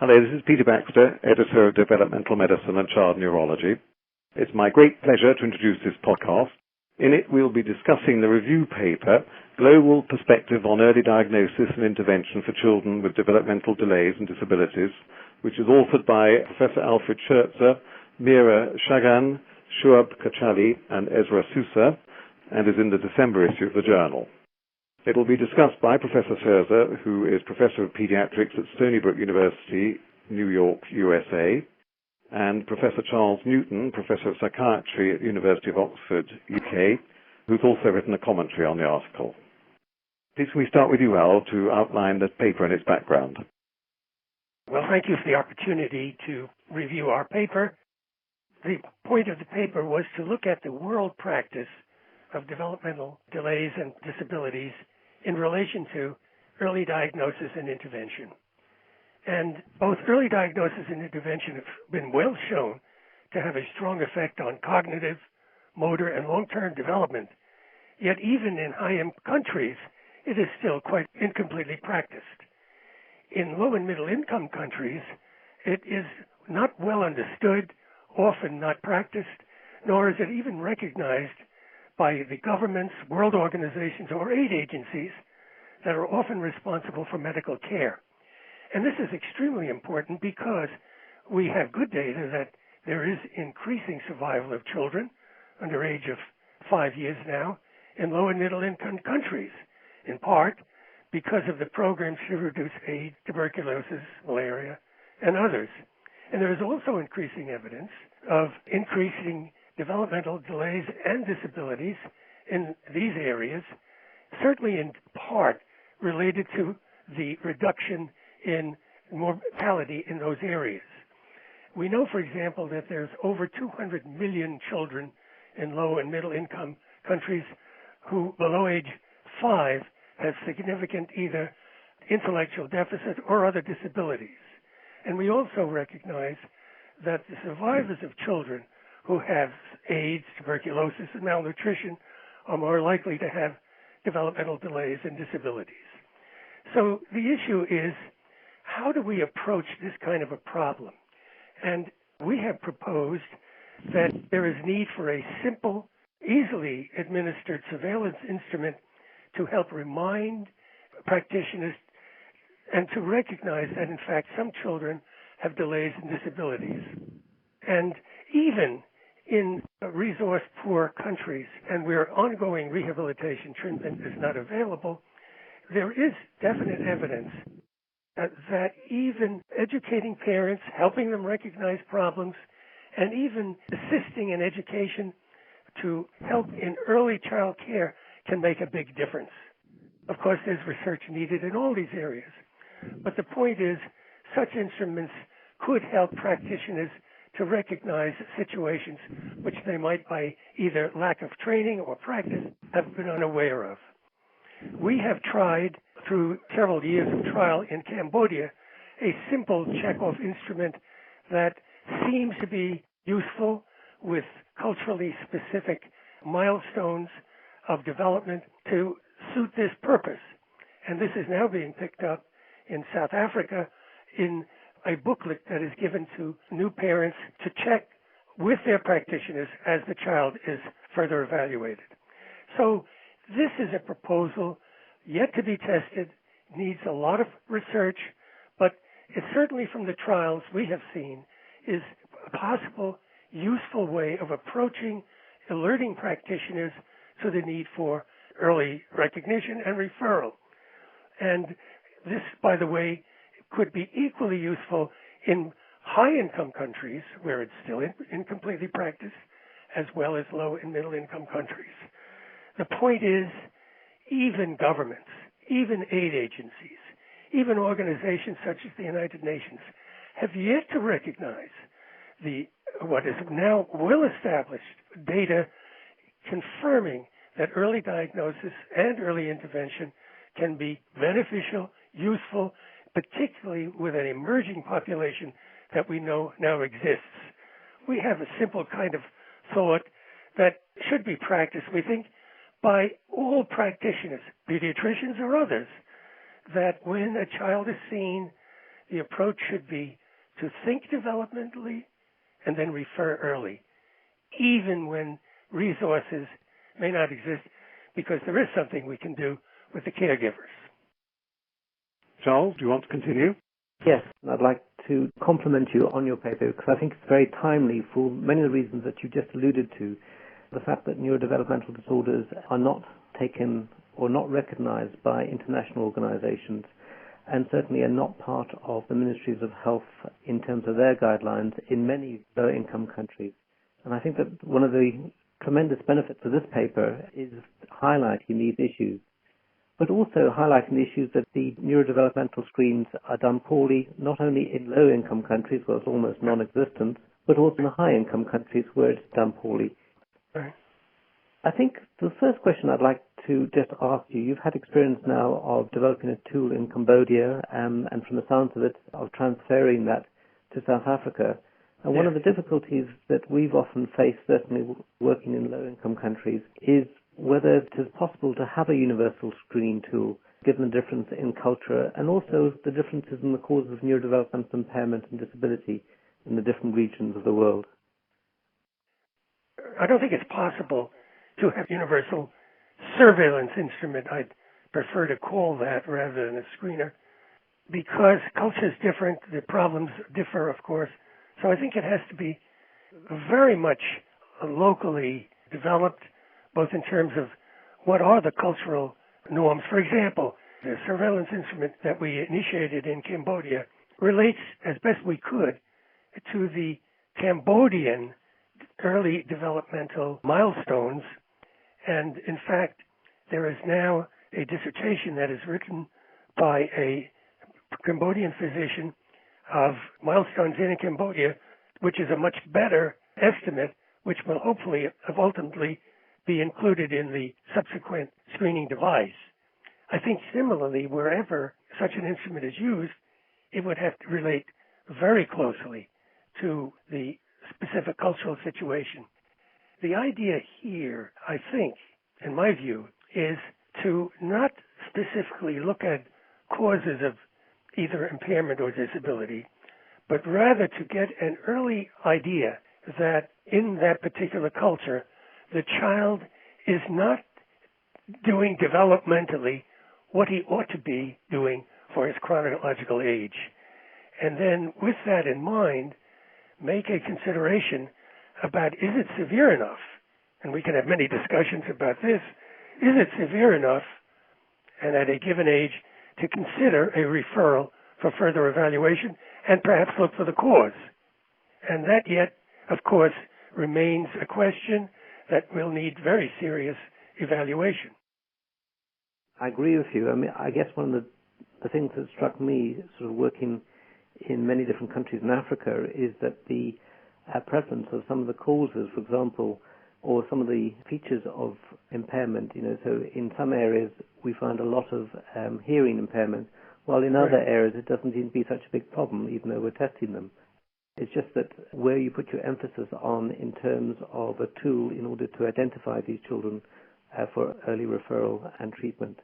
Hello, this is Peter Baxter, editor of Developmental Medicine and Child Neurology. It's my great pleasure to introduce this podcast. In it, we'll be discussing the review paper, Global Perspective on Early Diagnosis and Intervention for Children with Developmental Delays and Disabilities, which is authored by Professor Alfred Scherzer, Meera Shagan, Shuab Kachali, and Ezra Sousa, and is in the December issue of the journal. It will be discussed by Professor Scherzer, who is Professor of Paediatrics at Stony Brook University, New York, USA, and Professor Charles Newton, Professor of Psychiatry at University of Oxford, UK, who's also written a commentary on the article. Please can we start with you, Al, to outline the paper and its background. Well, thank you for the opportunity to review our paper. The point of the paper was to look at the world practice of developmental delays and disabilities in relation to early diagnosis and intervention. And both early diagnosis and intervention have been well shown to have a strong effect on cognitive, motor, and long-term development. Yet even in high-income countries, it is still quite incompletely practiced. In low and middle-income countries, it is not well understood, often not practiced, nor is it even recognized by the governments, world organizations, or aid agencies that are often responsible for medical care. And this is extremely important because we have good data that there is increasing survival of children under age of 5 years now in low and middle income countries, in part because of the programs to reduce AIDS, tuberculosis, malaria, and others. And there is also increasing evidence of increasing developmental delays and disabilities in these areas, certainly in part related to the reduction in mortality in those areas. We know, for example, that there's over 200 million children in low and middle income countries who, below age 5, have significant either intellectual deficit or other disabilities. And we also recognize that the survivors of children who have AIDS, tuberculosis, and malnutrition are more likely to have developmental delays and disabilities. So the issue is, how do we approach this kind of a problem? And we have proposed that there is need for a simple, easily administered surveillance instrument to help remind practitioners and to recognize that, in fact, some children have delays and disabilities. And even in resource-poor countries and where ongoing rehabilitation treatment is not available, there is definite evidence that even educating parents, helping them recognize problems, and even assisting in education to help in early child care can make a big difference. Of course, there's research needed in all these areas. But the point is, such instruments could help practitioners to recognize situations which they might, by either lack of training or practice, have been unaware of. We have tried, through several years of trial in Cambodia, a simple check-off instrument that seems to be useful with culturally specific milestones of development to suit this purpose. And this is now being picked up in South Africa in a booklet that is given to new parents to check with their practitioners as the child is further evaluated. So this is a proposal yet to be tested, needs a lot of research, but it certainly, from the trials we have seen, is a possible, useful way of approaching alerting practitioners to the need for early recognition and referral. And this, by the way, could be equally useful in high-income countries where it's still incompletely practiced, as well as low- and middle-income countries. The point is, even governments, even aid agencies, even organizations such as the United Nations have yet to recognize what is now well-established data confirming that early diagnosis and early intervention can be beneficial, useful, particularly with an emerging population that we know now exists. We have a simple kind of thought that should be practiced, we think, by all practitioners, pediatricians or others, that when a child is seen, the approach should be to think developmentally and then refer early, even when resources may not exist, because there is something we can do with the caregivers. Charles, do you want to continue? Yes, I'd like to compliment you on your paper because I think it's very timely for many of the reasons that you just alluded to. The fact that neurodevelopmental disorders are not taken or not recognized by international organizations and certainly are not part of the ministries of health in terms of their guidelines in many low-income countries. And I think that one of the tremendous benefits of this paper is highlighting these issues, but also highlighting the issues that the neurodevelopmental screens are done poorly, not only in low-income countries where it's almost non-existent, but also in the high-income countries where it's done poorly. Right. I think the first question I'd like to just ask you, you've had experience now of developing a tool in Cambodia and from the sounds of it, of transferring that to South Africa. And one of the difficulties that we've often faced, certainly working in low-income countries, is whether it is possible to have a universal screening tool, given the difference in culture and also the differences in the causes of neurodevelopmental impairment and disability in the different regions of the world. I don't think it's possible to have universal surveillance instrument. I'd prefer to call that rather than a screener, because culture is different, the problems differ, of course. So I think it has to be very much locally developed, both in terms of what are the cultural norms. For example, the surveillance instrument that we initiated in Cambodia relates as best we could to the Cambodian early developmental milestones. And in fact, there is now a dissertation that is written by a Cambodian physician of milestones in Cambodia, which is a much better estimate, which will hopefully ultimately be included in the subsequent screening device. I think similarly, wherever such an instrument is used, it would have to relate very closely to the specific cultural situation. The idea here, I think, in my view, is to not specifically look at causes of either impairment or disability, but rather to get an early idea that in that particular culture, the child is not doing developmentally what he ought to be doing for his chronological age. And then with that in mind, make a consideration about, is it severe enough? And we can have many discussions about this. Is it severe enough, and at a given age, to consider a referral for further evaluation and perhaps look for the cause? And that yet, of course, remains a question that will need very serious evaluation. I agree with you. I mean, I guess one of the things that struck me sort of working in many different countries in Africa is that the prevalence of some of the causes, for example, or some of the features of impairment, so in some areas we find a lot of hearing impairment, while in other areas it doesn't seem to be such a big problem, even though we're testing them. It's just that where you put your emphasis on in terms of a tool in order to identify these children for early referral and treatment.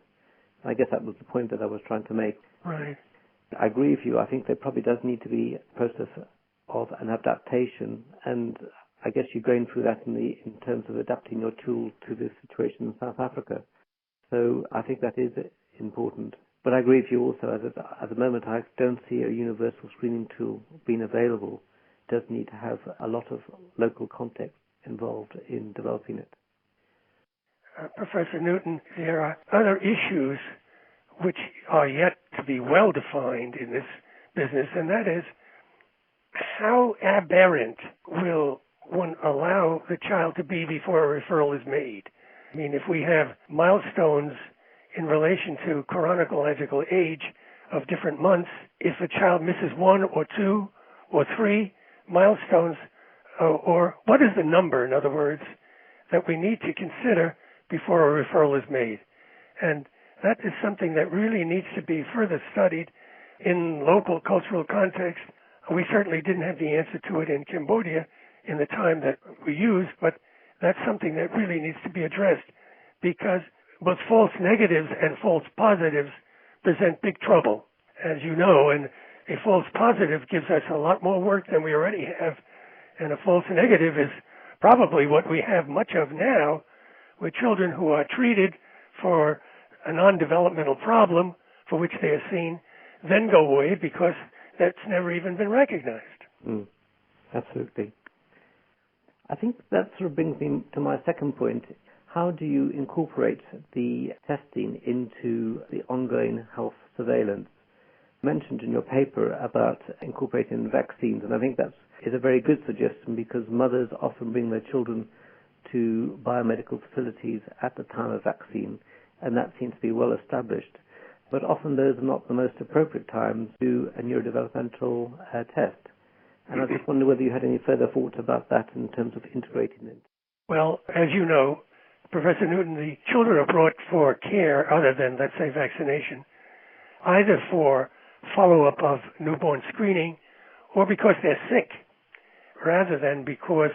I guess that was the point that I was trying to make. Right. I agree with you. I think there probably does need to be a process of an adaptation, and I guess you're going through that in terms of adapting your tool to the situation in South Africa. So I think that is important. But I agree with you also, at the moment I don't see a universal screening tool being available. It does need to have a lot of local context involved in developing it. Professor Newton, there are other issues which are yet to be well defined in this business, and that is, how aberrant will one allow the child to be before a referral is made? I mean, if we have milestones in relation to chronological age of different months, if a child misses 1 or 2 or 3 milestones, or what is the number, in other words, that we need to consider before a referral is made? And that is something that really needs to be further studied in local cultural context. We certainly didn't have the answer to it in Cambodia in the time that we used, but that's something that really needs to be addressed, because both false negatives and false positives present big trouble, as you know, and a false positive gives us a lot more work than we already have, and a false negative is probably what we have much of now, with children who are treated for a non-developmental problem for which they are seen, then go away because that's never even been recognized. Absolutely. I think that sort of brings me to my second point. How do you incorporate the testing into the ongoing health surveillance? You mentioned in your paper about incorporating vaccines, and I think that is a very good suggestion because mothers often bring their children to biomedical facilities at the time of vaccine, and that seems to be well established. But often those are not the most appropriate times to do a neurodevelopmental test. And I just wonder whether you had any further thoughts about that in terms of integrating it. Well, as you know, Professor Newton, the children are brought for care other than, let's say, vaccination, either for follow-up of newborn screening or because they're sick, rather than because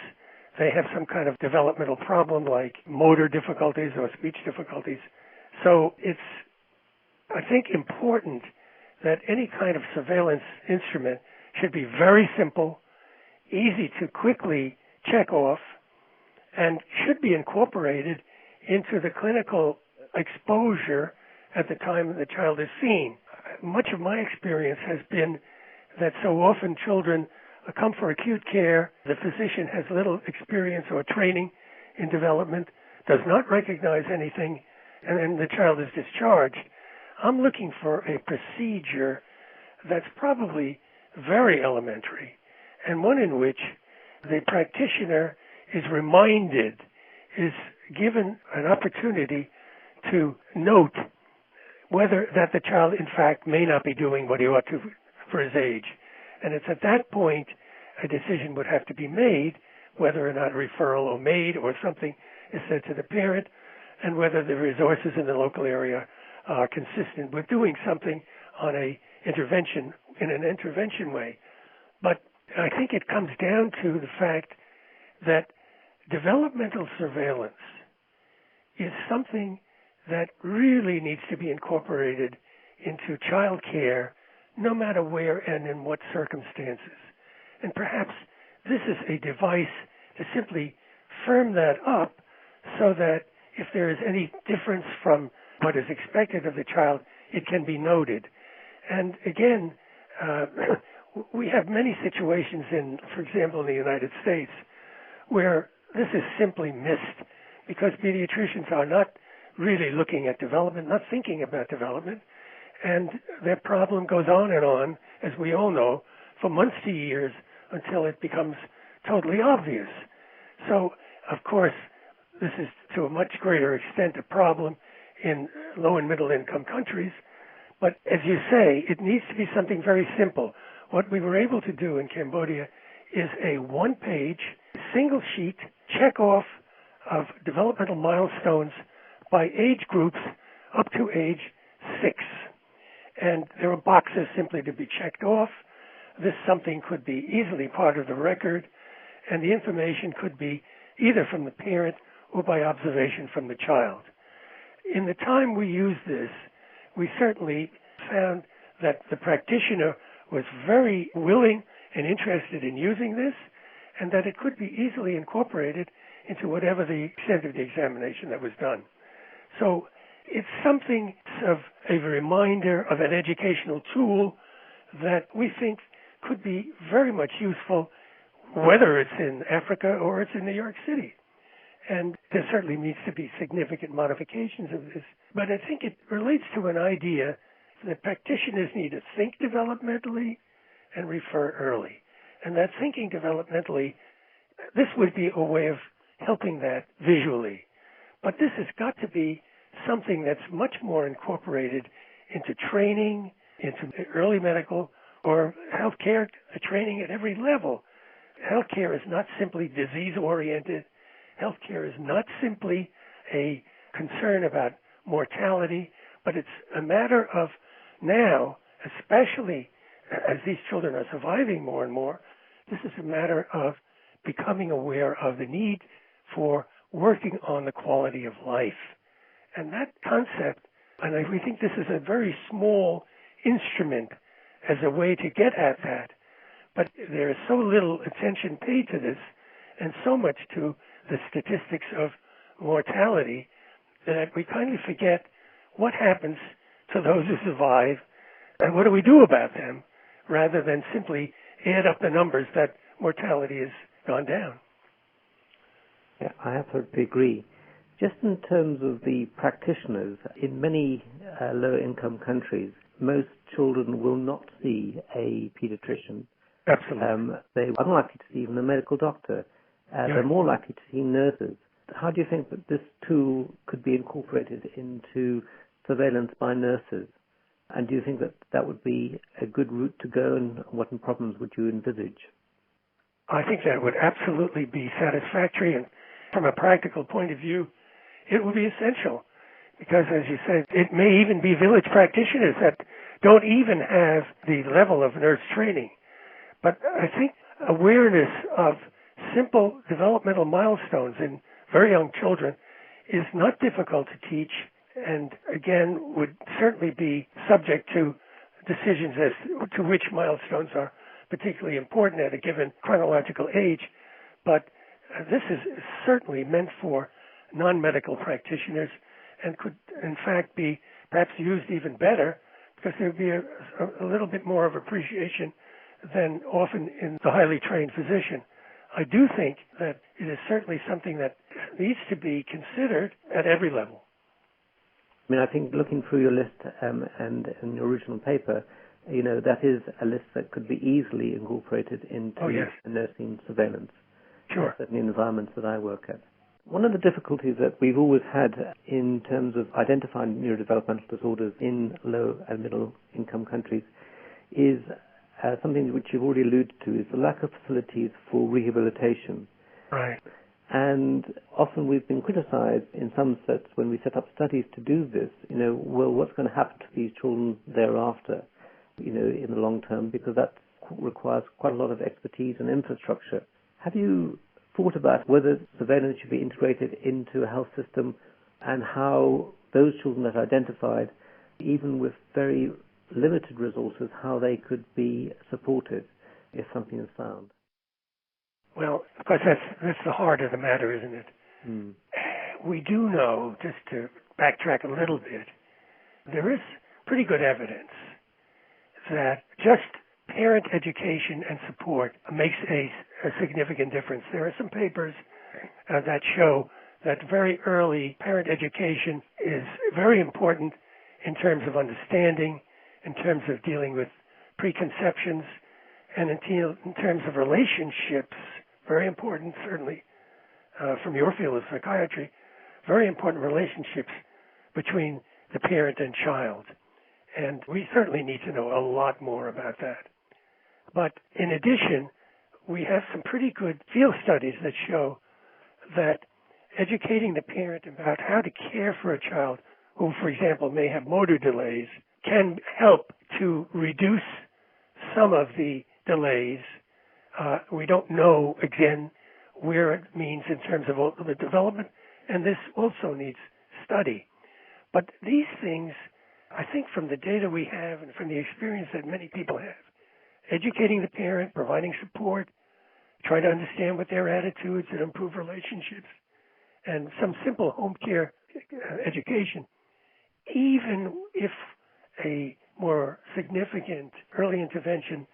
they have some kind of developmental problem like motor difficulties or speech difficulties. So it's, I think, important that any kind of surveillance instrument should be very simple, easy to quickly check off, and should be incorporated into the clinical exposure at the time the child is seen. Much of my experience has been that so often children come for acute care, the physician has little experience or training in development, does not recognize anything, and then the child is discharged. I'm looking for a procedure that's probably very elementary, and one in which the practitioner is reminded, is given an opportunity to note whether that the child, in fact, may not be doing what he ought to for his age. And it's at that point a decision would have to be made, whether or not referral or made or something is said to the parent, and whether the resources in the local area are consistent with doing something on an intervention way. But I think it comes down to the fact that developmental surveillance is something that really needs to be incorporated into child care, no matter where and in what circumstances. And perhaps this is a device to simply firm that up so that if there is any difference from what is expected of the child, it can be noted. And again, we have many situations for example, in the United States, where this is simply missed because pediatricians are not really looking at development, not thinking about development, and their problem goes on, as we all know, for months to years until it becomes totally obvious. So, of course, this is to a much greater extent a problem in low and middle income countries, but as you say, it needs to be something very simple. What we were able to do in Cambodia is a one-page, single sheet check-off of developmental milestones by age groups up to age 6. And there are boxes simply to be checked off. This something could be easily part of the record, and the information could be either from the parent or by observation from the child. In the time we used this, we certainly found that the practitioner was very willing and interested in using this, and that it could be easily incorporated into whatever the extent of the examination that was done. So it's something of a reminder of an educational tool that we think could be very much useful, whether it's in Africa or it's in New York City. And there certainly needs to be significant modifications of this. But I think it relates to an idea that practitioners need to think developmentally and refer early. And that thinking developmentally, this would be a way of helping that visually. But this has got to be something that's much more incorporated into training, into early medical or healthcare training at every level. Healthcare is not simply disease-oriented. Healthcare is not simply a concern about mortality, but it's a matter of now, especially as these children are surviving more and more, this is a matter of becoming aware of the need for working on the quality of life. And that concept, and we think this is a very small instrument, as a way to get at that. But there is so little attention paid to this and so much to the statistics of mortality that we kind of forget what happens to those who survive and what do we do about them, rather than simply add up the numbers that mortality has gone down. Yeah, I absolutely agree. Just in terms of the practitioners, in many low-income countries, most children will not see a pediatrician. Absolutely. They're unlikely to see even a medical doctor. They're more likely to see nurses. How do you think that this tool could be incorporated into surveillance by nurses? And do you think that that would be a good route to go, and what problems would you envisage? I think that would absolutely be satisfactory, and from a practical point of view, it would be essential. Because, as you said, it may even be village practitioners that don't even have the level of nurse training. But I think awareness of simple developmental milestones in very young children is not difficult to teach, and again would certainly be subject to decisions as to which milestones are particularly important at a given chronological age. But this is certainly meant for non-medical practitioners and could in fact be perhaps used even better, because there would be a little bit more of appreciation than often in the highly trained physician. I do think that it is certainly something that needs to be considered at every level. I mean, I think looking through your list and in your original paper, that is a list that could be easily incorporated into nursing surveillance. Sure. Certainly in the environments that I work at. One of the difficulties that we've always had in terms of identifying neurodevelopmental disorders in low and middle income countries is something which you've already alluded to, is the lack of facilities for rehabilitation. Right. And often we've been criticized in some sets when we set up studies to do this, well, what's going to happen to these children thereafter, in the long term, because that requires quite a lot of expertise and infrastructure. Have you thought about whether surveillance should be integrated into a health system, and how those children that are identified, even with very limited resources, how they could be supported if something is found? Well, of course, that's the heart of the matter, isn't it? We do know, just to backtrack a little bit, there is pretty good evidence that just parent education and support makes a significant difference. There are some papers that show that very early parent education is very important in terms of understanding, in terms of dealing with preconceptions, and in terms of relationships. Very important, certainly, from your field of psychiatry, very important relationships between the parent and child. And we certainly need to know a lot more about that. But in addition, we have some pretty good field studies that show that educating the parent about how to care for a child who, for example, may have motor delays can help to reduce some of the delays. We don't know, again, where it means in terms of ultimate development, and this also needs study. But these things, I think from the data we have and from the experience that many people have, educating the parent, providing support, trying to understand what their attitudes and improve relationships, and some simple home care education, even if a more significant early intervention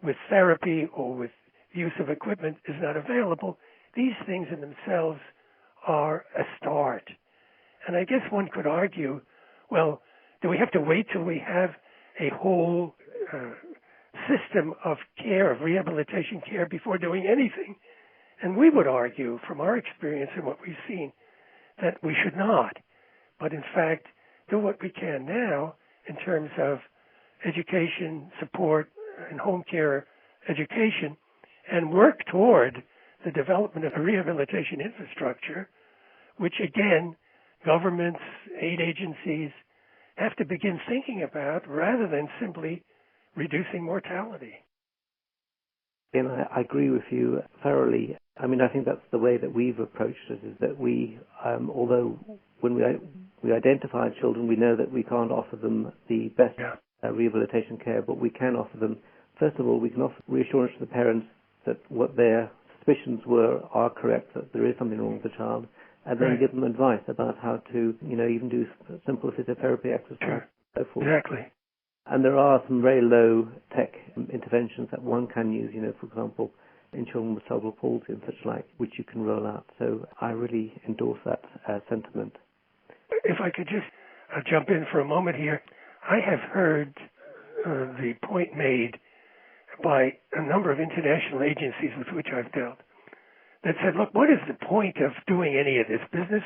with therapy or with use of equipment is not available, these things in themselves are a start. And I guess one could argue, well, do we have to wait till we have a whole system of care, of rehabilitation care, before doing anything? And we would argue, from our experience and what we've seen, that we should not, but in fact do what we can now in terms of education, support, and home care education, and work toward the development of a rehabilitation infrastructure, which again, governments, aid agencies have to begin thinking about rather than simply reducing mortality. And I agree with you thoroughly. I mean, I think that's the way that we've approached it, is that we, although when we identify children, we know that we can't offer them the best rehabilitation care, but we can offer them, first of all, we can offer reassurance to the parents that what their suspicions are correct, that there is something wrong with the child, and then give them advice about how to, even do simple physiotherapy exercises and so forth. Exactly. And there are some very low-tech interventions that one can use, for example, in children with cerebral palsy and such like, which you can roll out. So I really endorse that sentiment. If I could just jump in for a moment here, I have heard the point made by a number of international agencies with which I've dealt that said, look, what is the point of doing any of this business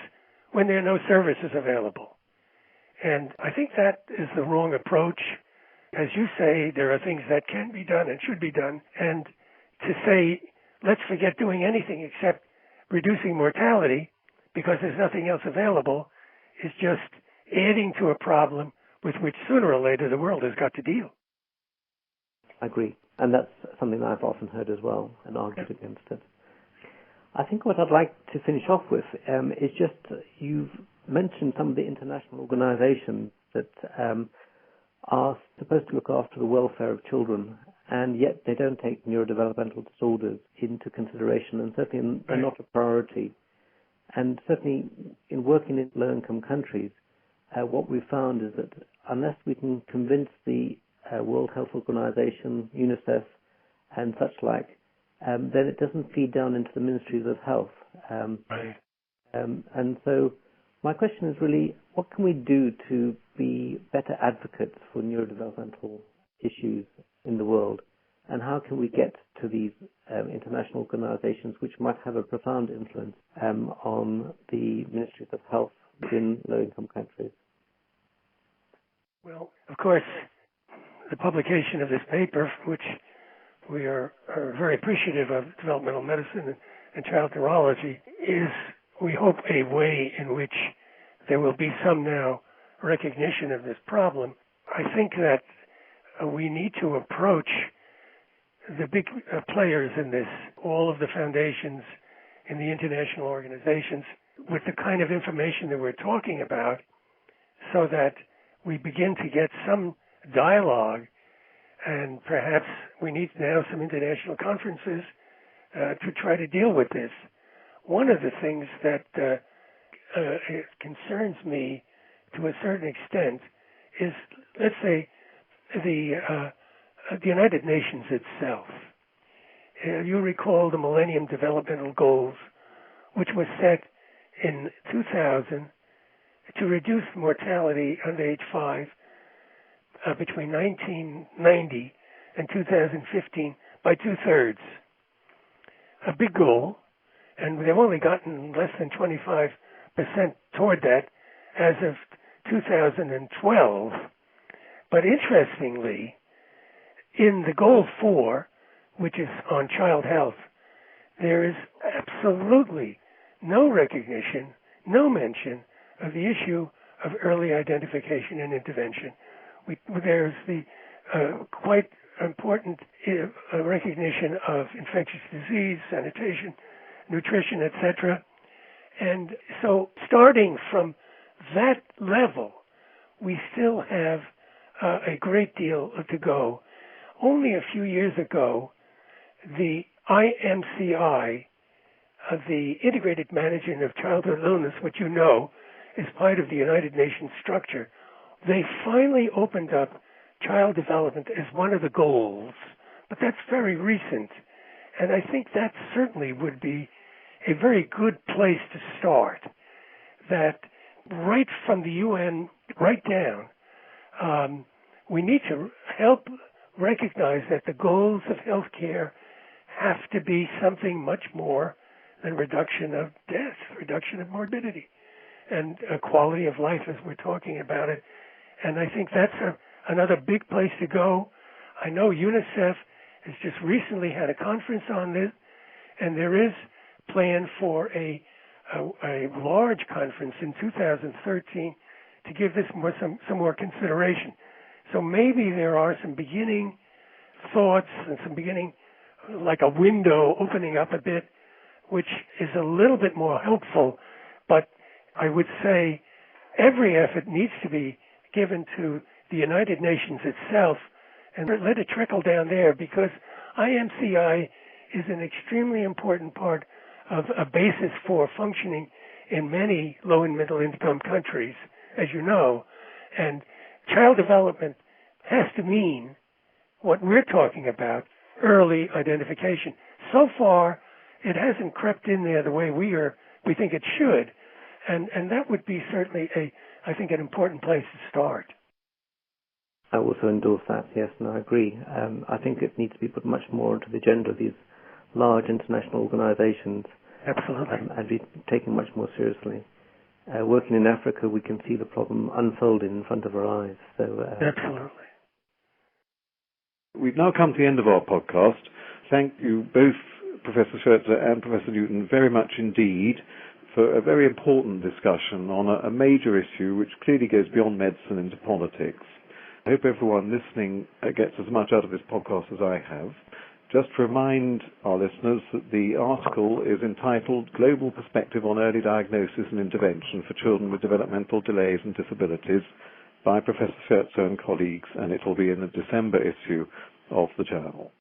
when there are no services available? And I think that is the wrong approach. As you say, there are things that can be done and should be done. And to say, let's forget doing anything except reducing mortality because there's nothing else available is just adding to a problem with which sooner or later the world has got to deal. I agree. And that's something I've often heard as well and argued against it. I think what I'd like to finish off with is just you've mentioned some of the international organizations that are supposed to look after the welfare of children, and yet they don't take neurodevelopmental disorders into consideration, and certainly they're not a priority. And certainly in working in low-income countries, what we've found is that unless we can convince the World Health Organization, UNICEF, and such like, then it doesn't feed down into the ministries of health. And so my question is really, what can we do to be better advocates for neurodevelopmental issues in the world? And how can we get to these international organizations which might have a profound influence on the ministries of health within low-income countries? Well, of course, the publication of this paper, which we are very appreciative of, Developmental Medicine and Child Neurology, is, we hope, a way in which there will be some now recognition of this problem. I think that we need to approach the big players in this, all of the foundations in the international organizations, with the kind of information that we're talking about, so that we begin to get some dialogue, and perhaps we need now some international conferences to try to deal with this. One of the things that concerns me to a certain extent is, let's say, the United Nations itself. You recall the Millennium Developmental Goals, which was set in 2000 to reduce mortality under age 5 between 1990 and 2015 by 2/3. A big goal, and they've only gotten less than 25% toward that as of 2012. But interestingly, in the goal 4, which is on child health, there is absolutely no recognition, no mention of the issue of early identification and intervention. There's the quite important recognition of infectious disease, sanitation, nutrition, etc. And so starting from that level, we still have a great deal to go. Only a few years ago, the IMCI, the Integrated Management of Childhood Illness, which you know is part of the United Nations structure, they finally opened up child development as one of the goals. But that's very recent. And I think that certainly would be a very good place to start. That right from the UN right down, we need to help recognize that the goals of healthcare have to be something much more than reduction of death, reduction of morbidity, and quality of life as we're talking about it. And I think that's another big place to go. I know UNICEF has just recently had a conference on this, and there is plan for a large conference in 2013 to give this some more consideration. So maybe there are some beginning thoughts and some beginning, like a window opening up a bit, which is a little bit more helpful. But I would say every effort needs to be given to the United Nations itself and let it trickle down there, because IMCI is an extremely important part of a basis for functioning in many low and middle income countries, as you know. And child development has to mean what we're talking about, early identification. So far, it hasn't crept in there the way we think it should. And that would be certainly I think an important place to start. I also endorse that, yes, and I agree. I think it needs to be put much more into the agenda of these large international organizations. Absolutely. And be taken much more seriously. Working in Africa, we can see the problem unfolding in front of our eyes. So, absolutely. We've now come to the end of our podcast. Thank you both, Professor Scherzer and Professor Newton, very much indeed for a very important discussion on a major issue which clearly goes beyond medicine into politics. I hope everyone listening gets as much out of this podcast as I have. Just to remind our listeners that the article is entitled Global Perspective on Early Diagnosis and Intervention for Children with Developmental Delays and Disabilities by Professor Scherzer and colleagues, and it will be in the December issue of the journal.